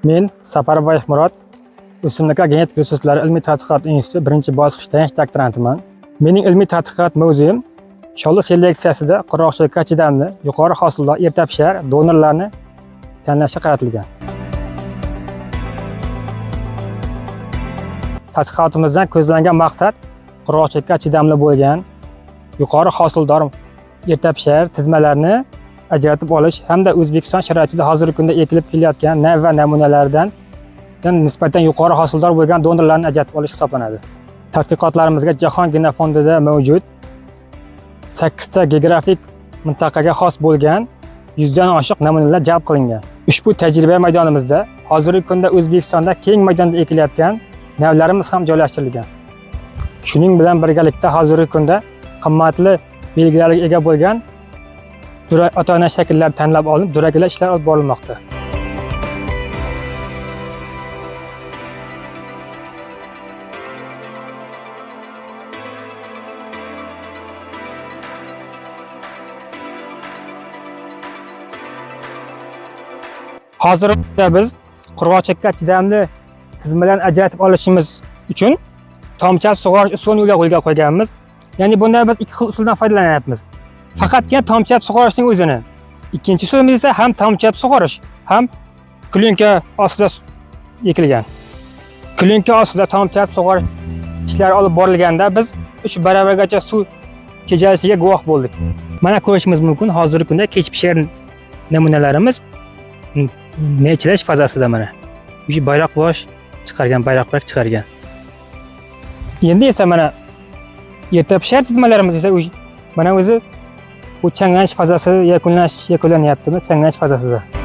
Men Saparbayev Murod, O'simliklar genetik resurslari ilmiy tadqiqot instituti birinchi bosqich tayanch doktorantiman. Mening ilmiy tadqiqot mavzuyim sholli seleksiyasida qurg'oqchilikka chidamli, yuqori hosildor erta pishar donorlarni tanlashga qaratilgan. Tadqiqotimizdan ko'zlangan maqsad qurg'oqchilikka chidamli bo'lgan, yuqori hosildor erta pishar tizmalarni ajratib olish hamda O'zbekiston sharoitida hozirgi kunda ekilib kelayotgan nav va namunalardan nisbatan yuqori hosildor bo'lgan donorlarni ajratib olish hisoblanadi. Tadqiqotlarimizga Jahon genofondida mavjud 8 ta geografik mintaqaga xos bo'lgan 100 dan oshiq namunalar jalb qilingan. Ushbu tajriba maydonimizda hozirgi kunda O'zbekistonda keng maydonda ekilayotgan navlarimiz ham joylashtirilgan. Shuning bilan birgalikda hozirgi kunda qimmatli belgilarga ega bo'lgan ota-ona shakllari tanlab olinib, duraklar ishlar olib borilmoqda. Hozirda biz qurg'oqchilikka chidamli tizmalarni ajratib olishimiz uchun tomchab sug'orish usulini yo'lga qo'yganmiz. Ya'ni bunda biz ikki xil usuldan foydalanyapmiz. Faqatgina tomchab sug'orishning o'zini. Ikkinchi usulimiz esa ham tomchab sug'orish, ham klyonka ostida ekilgan. Klyonka ostida tomchab sug'orish ishlari olib borilganda biz 3 baravargacha suv tejalishiga guvoh bo'ldik. Mana ko'rishimiz mumkin, hozirgi kunda kech pishar namunalarimiz nechilash fazasida mana. O'sha bayroq bosh chiqargan, bayroqlar chiqargan. Endi esa mana erta pishar tizmalarimiz esa mana o'zi bu changlanish fazasi yakunlanyaptimi? Changlanish fazasida.